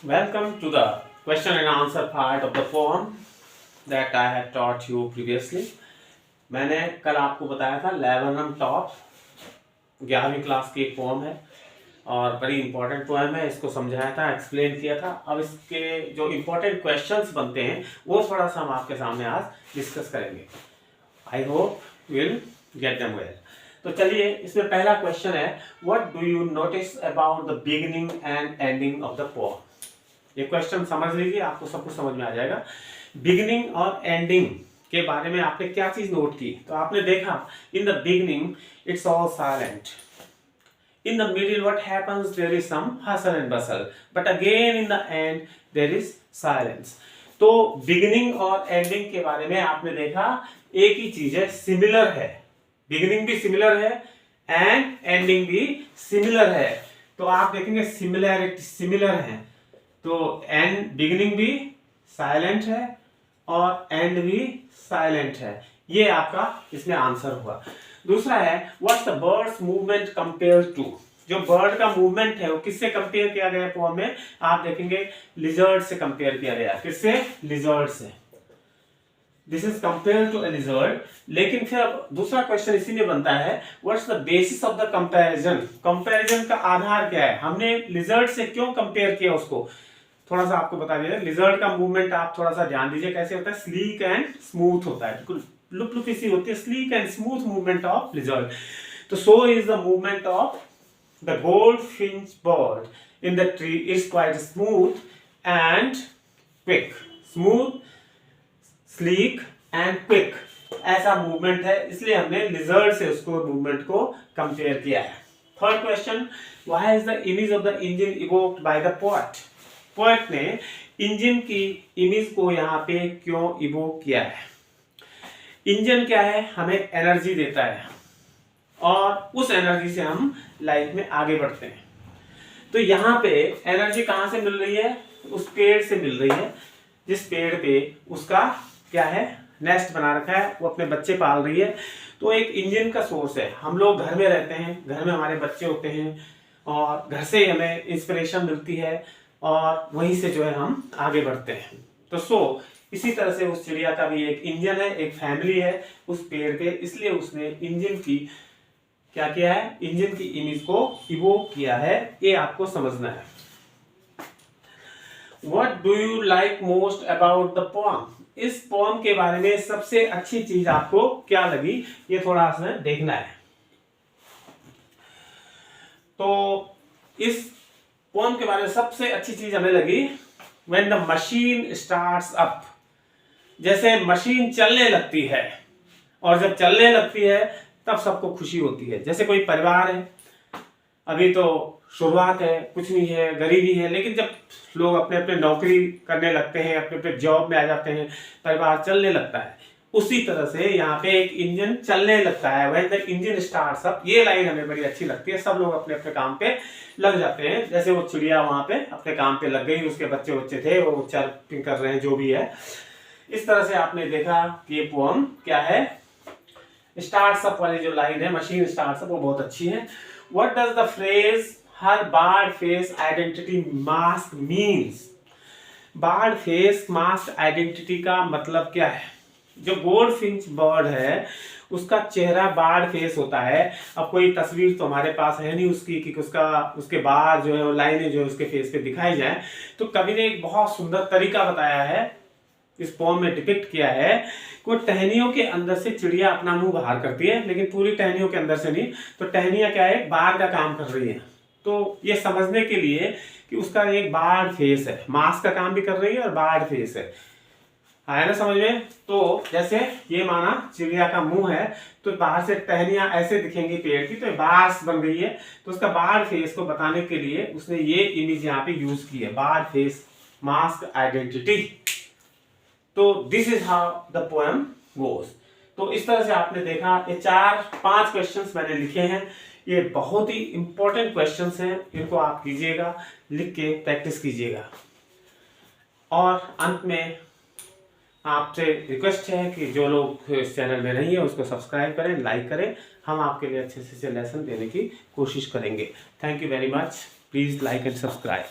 Welcome to the question and answer part of the poem that I had taught you previously. मैंने कल आपको बताया था laburnum top 11वीं क्लास की एक पोम है और बड़ी इंपॉर्टेंट पोएम है। इसको समझाया था, एक्सप्लेन किया था। अब इसके जो इंपॉर्टेंट क्वेश्चंस बनते हैं वो थोड़ा सा हम आपके सामने आज डिस्कस करेंगे। I hope will get them well. तो चलिए, इसमें पहला क्वेश्चन है, what do you notice about the beginning and ending of the pome. ये क्वेश्चन समझ लीजिए, आपको सब कुछ समझ में आ जाएगा। बिगिनिंग और एंडिंग के बारे में आपने क्या चीज नोट की, तो आपने देखा in the beginning it's all silent, in the middle what happens, there is some hustle and bustle, but again in the end there is silence। तो बिगिनिंग और एंडिंग के बारे में आपने देखा एक ही चीज है, सिमिलर है। बिगिनिंग भी सिमिलर है एंड एंडिंग भी सिमिलर है। तो आप देखेंगे सिमिलैरिटी सिमिलर है, तो एंड बिगिनिंग भी साइलेंट है और एंड भी साइलेंट है। ये आपका इसमें आंसर हुआ। दूसरा है, what's the bird's movement compare to. जो बर्ड का मूवमेंट है वो किससे कंपेयर किया गया पोएम में, आप देखेंगे लिजर्ड से कंपेयर किया गया। किससे? लिजर्ड से। This is compare to a lizard. लेकिन फिर अब दूसरा क्वेश्चन इसी में बनता है, what's the basis of the comparison. Comparison का आधार क्या है, हमने लिजर्ड से क्यों कंपेयर किया उसको, थोड़ा सा आपको बता दीजिए। लिजर्ड का मूवमेंट आप थोड़ा सा जान दीजिए कैसे होता है, स्लीक एंड स्मूथ होता है, बिल्कुल लुप सी होती है, sleek and smooth movement of lizard. तो so is the movement of the goldfinch bird in the tree, is quite smooth and quick. Smooth, sleek and quick, ऐसा मूवमेंट है, इसलिए हमने लिजर्ड से उसको मूवमेंट को कंपेयर किया है। Third question, why is the image of the engine evoked by the poet. Poet ने इंजन की इमेज को यहाँ पे क्यों इवोक किया है। इंजन क्या है, हमें एनर्जी देता है और उस एनर्जी से हम लाइफ में आगे बढ़ते हैं। तो यहाँ पे एनर्जी कहाँ से मिल रही है, उस पेड़ से मिल रही है, जिस पेड़ पे उसका क्या है, नेस्ट बना रखा है, वो अपने बच्चे पाल रही है। तो एक इंजन का सोर्स है। हम लोग घर में रहते हैं, घर में हमारे बच्चे होते हैं और घर से हमें इंस्पिरेशन मिलती है और वहीं से जो है हम आगे बढ़ते हैं। तो इसी तरह से उस चिड़िया का भी एक इंजन है, एक फैमिली है उस पेड़ पे, इसलिए उसने इंजन की क्या किया है, इंजन की इमेज को इवोक किया है। ये आपको समझना है। What do you like most about the poem? इस पोम के बारे में सबसे अच्छी चीज आपको क्या लगी, ये थोड़ा सा देखना है। तो इस पोम के बारे में सबसे अच्छी चीज हमें लगी, when the machine starts up। जैसे मशीन चलने लगती है और जब चलने लगती है तब सबको खुशी होती है। जैसे कोई परिवार है, अभी तो शुरुआत है, कुछ नहीं है, गरीबी है, लेकिन जब लोग अपने अपने नौकरी करने लगते हैं, अपने अपने जॉब में आ जाते हैं, परिवार चलने लगता है। उसी तरह से यहाँ पे एक इंजन चलने लगता है, when the engine starts up. ये लाइन हमें बड़ी अच्छी लगती है। सब लोग अपने अपने काम पे लग जाते हैं। जैसे वो चिड़िया वहां पे अपने काम पे लग गई, उसके बच्चे थे, वो चर्पिंग कर रहे हैं, जो भी है। इस तरह से आपने देखा कि ये पोम क्या है, स्टार्ट्स अप वाली जो लाइन है, मशीन स्टार्ट्स अप, वो बहुत अच्छी है। What does the phrase her bird face identity mask means. Bird face mask identity का मतलब क्या है। जो गोल्डफिंच बर्ड है उसका चेहरा बार्ड फेस होता है। अब कोई तस्वीर तो हमारे पास है नहीं उसकी कि उसके बार जो है वो लाइनें जो है उसके फेस पे दिखाई जाए। तो कवि ने एक बहुत सुंदर तरीका बताया है, इस पोम में डिपिक्ट किया है कि टहनियों के अंदर से चिड़िया अपना मुंह बाहर करती है, लेकिन पूरी टहनियों के अंदर से नहीं। तो टहनियां क्या है, बार का काम कर रही है। तो ये समझने के लिए कि उसका एक बार्ड फेस है, मास्क का काम भी कर रही है और बार्ड फेस है ना समझ में। तो जैसे ये माना चिड़िया का मुंह है, तो बाहर से टहनियां ऐसे दिखेंगी पेड़ की, तो बार्स बन गई है। तो उसका बार्ड फेस को बताने के लिए उसने ये इमेज यहाँ पे यूज की है, बार्ड फेस मास्क आइडेंटिटी। तो this is how the poem goes. तो इस तरह से आपने देखा, ये 4-5 क्वेश्चंस मैंने लिखे हैं। ये बहुत ही इंपॉर्टेंट क्वेश्चंस हैं, इनको आप कीजिएगा, लिख के प्रैक्टिस कीजिएगा। और अंत में आपसे रिक्वेस्ट है कि जो लोग इस चैनल में नहीं है उसको सब्सक्राइब करें, लाइक करें। हम आपके लिए अच्छे से लेसन देने की कोशिश करेंगे। Thank you very much. Please like and subscribe.